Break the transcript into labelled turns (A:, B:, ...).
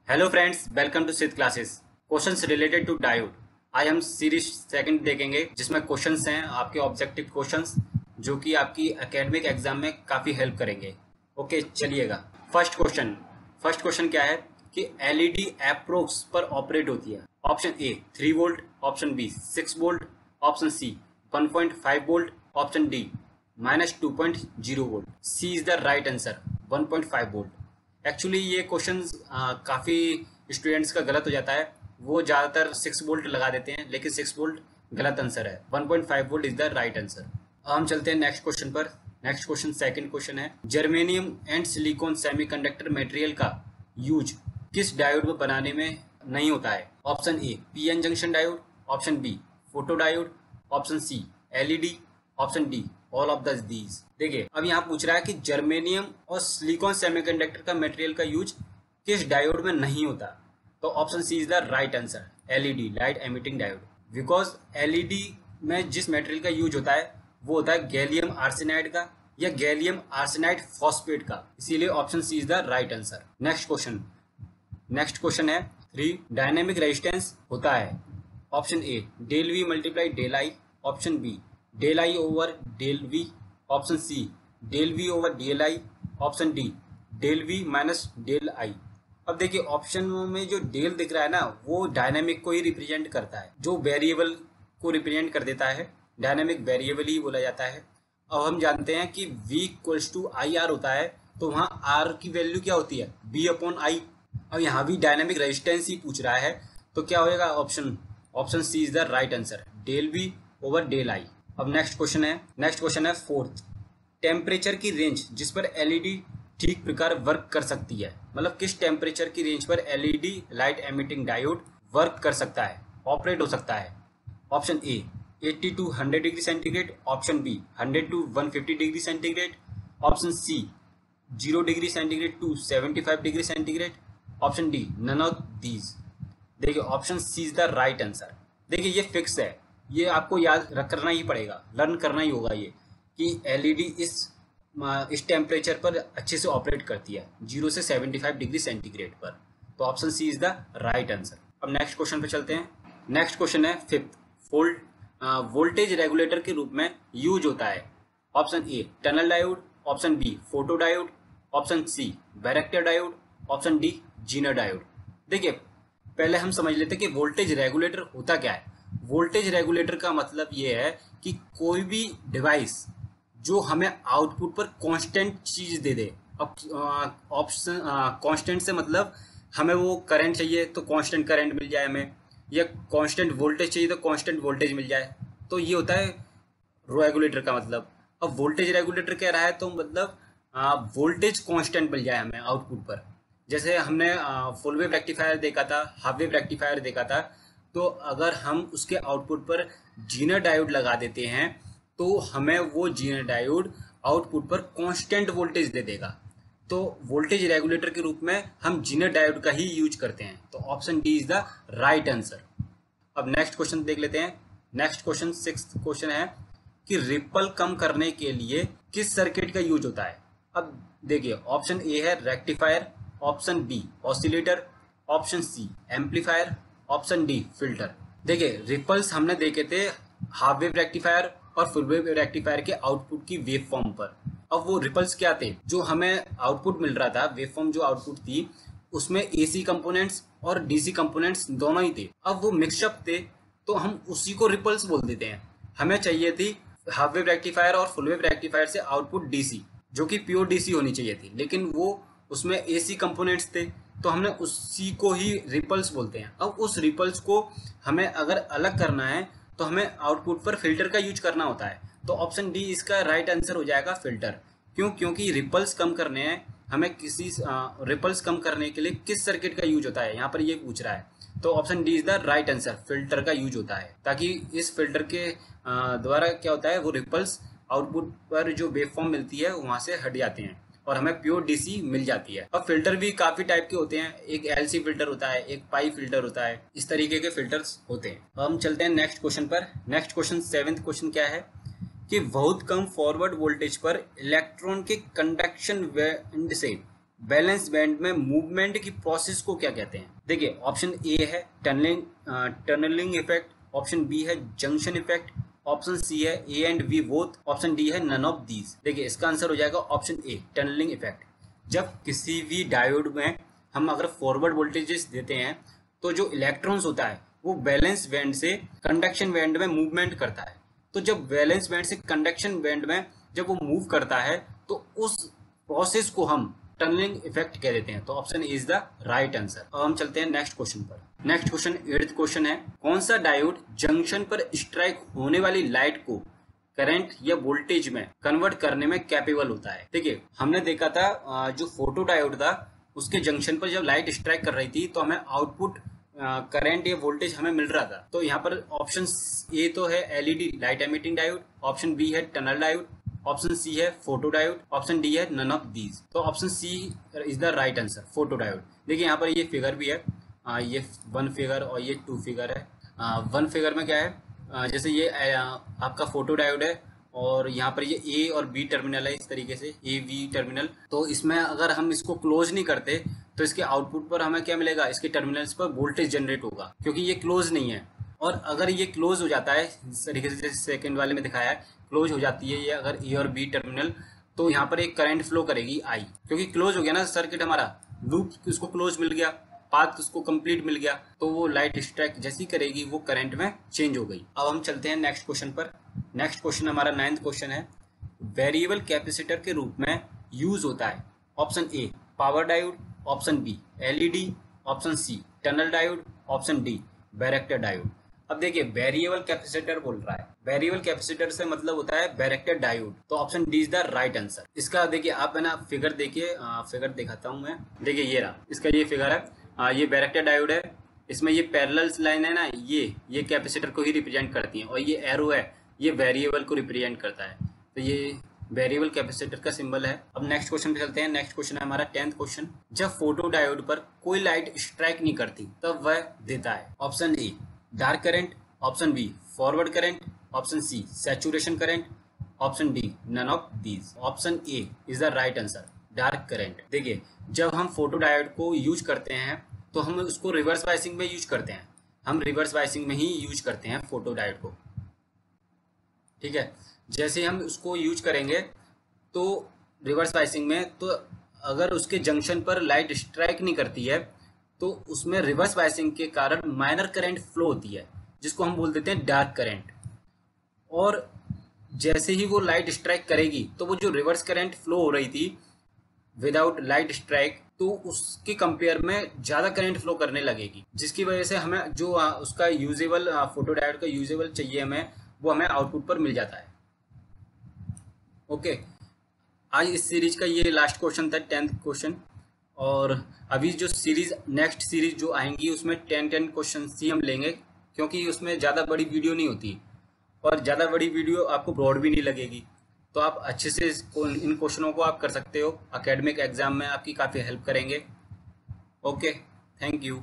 A: Hello friends, welcome to Siddh classes. Questions related to diode. आज हम series second देखेंगे जिसमें क्वेश्चंस हैं आपके ऑब्जेक्टिव क्वेश्चंस जो कि आपकी एकेडमिक एग्जाम में काफ़ी हेल्प करेंगे। ओके, चलिएगा। फर्स्ट क्वेश्चन क्या है कि एलईडी अप्रोक्स पर ऑपरेट होती है। Option A 3 volt, option B 6 volt, option C 1.5 volt, option D -2.0 volt. C is the right answer, 1.5 volt. Actually ये क्वेश्चन काफ़ी स्टूडेंट्स का गलत हो जाता है। वो ज़्यादातर 6 वोल्ट लगा देते हैं, लेकिन 6 वोल्ट गलत आंसर है। 1.5 volt is the right answer. अब हम चलते हैं नेक्स्ट क्वेश्चन पर। नेक्स्ट क्वेश्चन सेकंड क्वेश्चन है, germanium and silicon semiconductor material का यूज किस डायोड में बनाने में नहीं होता है। Option A PN junction diode, option B photo diode, option C LED, option D all of these. देखिए, अब यहाँ पूछ रहा है कि जर्मेनियम और सिलिकॉन सेमीकंडक्टर का मटेरियल का यूज किस डायोड में नहीं होता। तो option C is the right answer, LED, light emitting diode. Because LED में जिस मटेरियल का यूज होता है वो होता है गैलियम आर्सेनाइड का या गैलियम आर्सेनाइड फॉस्फेट का, इसीलिए option C is the right answer. Next question है 3 डायनेमिक रेजिस्टेंस होता है। Option A del V multiply del I, option B del I over del V, option C del V over del I, option D del V minus del I. अब देखिए, option में जो del दिख रहा है ना, वो डायनेमिक को ही रिप्रेजेंट करता है, जो वेरिएबल को रिप्रेजेंट कर देता है। डायनेमिक वेरिएबल ही बोला जाता है। अब हम जानते हैं कि V equals to I R होता है, तो वहाँ आर की वैल्यू क्या होती है, B अपॉन आई। अब यहाँ भी डायनेमिक रेजिस्टेंस ही पूछ रहा है, तो क्या होएगा option C is the right answer, del V over del I. अब नेक्स्ट क्वेश्चन है फोर्थ, टेम्परेचर की रेंज जिस पर एलईडी ठीक प्रकार वर्क कर सकती है। मतलब किस टेम्परेचर की रेंज पर LED light emitting diode work कर सकता है, ऑपरेट हो सकता है। Option A 80 to 100 degree centigrade, option B 100 to 150 degree centigrade, option C 0 degree centigrade to 75 degree centigrade, option D none of these. देखिए, option C is the right answer. देखिए, ये fix है, ये आपको याद करना ही पड़ेगा, लर्न करना ही होगा ये कि एलईडी इस टेम्परेचर पर अच्छे से ऑपरेट करती है, 0 से 75 डिग्री सेंटीग्रेड पर। तो option C is the right answer. अब नेक्स्ट क्वेश्चन पे चलते हैं। नेक्स्ट क्वेश्चन है फिफ्थ, वोल्टेज रेगुलेटर के रूप में यूज होता है। Option A tunnel diode, option B photo diode, option C varactor diode, option D Zener diode. देखिए, पहले हम समझ लेते हैं कि वोल्टेज रेगुलेटर होता क्या है। वोल्टेज रेगुलेटर का मतलब ये है कि कोई भी डिवाइस जो हमें आउटपुट पर कांस्टेंट चीज दे दे। अब ऑप्शन कांस्टेंट से मतलब हमें वो करंट चाहिए तो कांस्टेंट करंट मिल जाए हमें, या कांस्टेंट वोल्टेज चाहिए तो कांस्टेंट वोल्टेज मिल जाए। तो ये होता है रेगुलेटर का मतलब। अब वोल्टेज रेगुलेटर कह रहा है तो मतलब वोल्टेज कांस्टेंट मिल जाए हमें आउटपुट पर। जैसे हमने फुल वेव रेक्टिफायर देखा था, हाफ वेव रेक्टिफायर देखा था, तो अगर हम उसके आउटपुट पर जीनर डायोड लगा देते हैं तो हमें वो जीनर डायोड आउटपुट पर कांस्टेंट वोल्टेज दे देगा। तो वोल्टेज रेगुलेटर के रूप में हम जीनर डायोड का ही यूज करते हैं। तो option D is the right answer. अब नेक्स्ट क्वेश्चन देख लेते हैं। नेक्स्ट क्वेश्चन सिक्स्थ क्वेश्चन है कि रिपल कम करने के लिए किस सर्किट का यूज होता है। अब देखिए, ऑप्शन ए है rectifier, option B oscillator, option C amplifier, option D filter. देखिए, रिपल्स हमने देखे थे हाफ वेव रेक्टिफायर और फुल वेव रेक्टिफायर के आउटपुट की वेव फॉर्म पर। अब वो रिपल्स क्या थे, जो हमें आउटपुट मिल रहा था, वेव फॉर्म जो आउटपुट थी उसमें एसी कंपोनेंट्स और डीसी कंपोनेंट्स दोनों ही थे। अब वो मिक्सअप थे तो हम उसी को रिपल्स बोल देते हैं। हमें चाहिए थी हाफ वेव रेक्टिफायर और फुल वेव रेक्टिफायर से आउटपुट डीसी, जो कि प्योर डीसी होनी चाहिए थी, लेकिन वो उसमें एसी कंपोनेंट्स थे, तो हमने उसी को ही रिपल्स बोलते हैं। अब उस रिपल्स को हमें अगर अलग करना है तो हमें आउटपुट पर फिल्टर का यूज करना होता है। तो ऑप्शन डी इसका राइट आंसर हो जाएगा, फिल्टर। क्योंकि रिपल्स कम करने हैं हमें, रिपल्स कम करने के लिए किस सर्किट का यूज होता है, यहाँ पर ये पूछ रहा है। तो option D is the right answer, filter का यूज होता है, ताकि इस फिल्टर के द्वारा क्या होता है, वो रिपल्स आउटपुट पर जो वेव फॉर्म मिलती है वहां से हट जाते हैं और हमें प्योर डीसी मिल जाती है। अब फिल्टर भी काफी टाइप के होते हैं, एक एलसी फिल्टर होता है, एक पाई फिल्टर होता है, इस तरीके के फिल्टर्स होते हैं। अब हम चलते हैं नेक्स्ट क्वेश्चन पर। नेक्स्ट क्वेश्चन सेवेंथ क्वेश्चन क्या है कि बहुत कम फॉरवर्ड वोल्टेज पर इलेक्ट्रॉन के कंडक्शन बैंड से बैलेंस बैंड में मूवमेंट की प्रोसेस को क्या कहते हैं? देखिए ऑप्शन ए है टनलिंग इफेक्ट, ऑप्शन बी है जंक्शन इफेक्ट, ऑप्शन सी है A and B both, option D है नन ऑफ दीज। देखिए इसका आंसर हो जाएगा ऑप्शन ए टनलिंग इफेक्ट। जब किसी भी डायोड में हम अगर फॉरवर्ड वोल्टेजेस देते हैं तो जो इलेक्ट्रॉन्स होता है वो बैलेंस बैंड से कंडक्शन बैंड में मूवमेंट करता है। तो जब बैलेंस बैंड से कंडक्शन बैंड में जब वो मूव करता है तो उस प्रोसेस को हम टनलिंग इफेक्ट कह देते हैं। तो option is the right answer. अब हम चलते हैं नेक्स्ट क्वेश्चन पर। नेक्स्ट क्वेश्चन 8th क्वेश्चन है, कौन सा डायोड जंक्शन पर स्ट्राइक होने वाली लाइट को करंट या वोल्टेज में कन्वर्ट करने में कैपेबल होता है? देखिए हमने देखा था जो फोटो डायोड था उसके जंक्शन पर जब लाइट स्ट्राइक कर रही थी तो हमें आउटपुट करंट या वोल्टेज हमें मिल रहा था। तो यहाँ पर ऑप्शन ए तो है LED light emitting diode, option B है टनल डायोड, ऑप्शन सी है फोटो डायोड, ऑप्शन डी है नन ऑफ दीज। तो option C is the right answer, photo diode. देखिए यहाँ पर ये फिगर भी है, ये 1 फिगर और ये 2 फिगर है। 1 फिगर में क्या है, जैसे ये आपका फोटो डायोड है और यहाँ पर ये ए और बी टर्मिनल है, इस तरीके से ए बी टर्मिनल। तो इसमें अगर हम इसको क्लोज नहीं करते तो इसके आउटपुट पर हमें क्या मिलेगा, इसके टर्मिनल्स पर वोल्टेज जनरेट होगा क्योंकि ये क्लोज नहीं है। और अगर ये क्लोज हो जाता है इस तरीके से जैसे सेकंड वाले में दिखाया है, क्लोज हो जाती है ये अगर ए और बी टर्मिनल, तो यहाँ पर एक करंट फ्लो करेगी आई, क्योंकि क्लोज हो गया ना सर्किट, हमारा लूप उसको क्लोज मिल गया, पाथ उसको कंप्लीट मिल गया, तो वो लाइट स्ट्राइक जैसी करेगी वो करंट में चेंज हो गई। अब हम चलते हैं नेक्स्ट क्वेश्चन पर। नेक्स्ट क्वेश्चन हमारा 9th क्वेश्चन है, वेरिएबल कैपेसिटर के रूप में यूज होता है? Option A power diode, option B LED, option C tunnel diode, option D varactor diode. अब देखिए वेरिएबल कैपेसिटर बोल रहा है, वेरिएबल कैपेसिटर से मतलब होता है बैरेक्टर डायोड। तो option D is the right answer. इसका देखिए आप है ना फिगर देखिए, फिगर दिखाता हूं मैं। देखिए ये रहा, इसका ये फिगर है, ये बैरेक्टर डायोड है। इसमें ये पैरेलल लाइन है ना, ये कैपेसिटर को ही रिप्रेजेंट करती है और ये एरो है ये वेरिएबल को रिप्रेजेंट करता है। तो ये वेरिएबल कैपेसिटर का सिंबल है। अब नेक्स्ट क्वेश्चन पे चलते हैं। नेक्स्ट क्वेश्चन है हमारा 10th क्वेश्चन, जब फोटो डायोड पर कोई लाइट स्ट्राइक नहीं करती तब वह देता है? Option A dark current, option B forward current, option C saturation current, option D none of these. Option A is the right answer, dark current. देखिए जब हम फोटो डायोड को यूज करते हैं तो हम उसको रिवर्स बायसिंग में यूज करते हैं, हम रिवर्स बायसिंग में ही यूज करते हैं फोटो डायोड को, ठीक है। जैसे हम उसको यूज करेंगे तो रिवर्स बायसिंग में, तो अगर उसके जंक्शन पर लाइट स्ट्राइक नहीं करती है तो उसमें रिवर्स बायसिंग के कारण माइनर करंट फ्लो होती है जिसको हम बोल देते हैं डार्क करंट। और जैसे ही वो लाइट स्ट्राइक करेगी तो वो जो रिवर्स करंट फ्लो हो रही थी विदाउट लाइट स्ट्राइक, तो उसके कंपेयर में ज़्यादा करंट फ्लो करने लगेगी, जिसकी वजह से हमें जो उसका यूजेबल फोटो डायोड का यूजेबल चाहिए हमें, वो हमें आउटपुट पर मिल जाता है। ओके, आज इस सीरीज का ये लास्ट क्वेश्चन था 10th क्वेश्चन। और अभी जो सीरीज नेक्स्ट सीरीज जो आएंगी उसमें 10 क्वेश्चन ही हम लेंगे, क्योंकि उसमें ज़्यादा बड़ी वीडियो नहीं होती और ज़्यादा बड़ी वीडियो आपको ब्रॉड भी नहीं लगेगी। तो आप अच्छे से इन क्वेश्चनों को आप कर सकते हो, एकेडमिक एग्जाम में आपकी काफ़ी हेल्प करेंगे। Okay, thank you.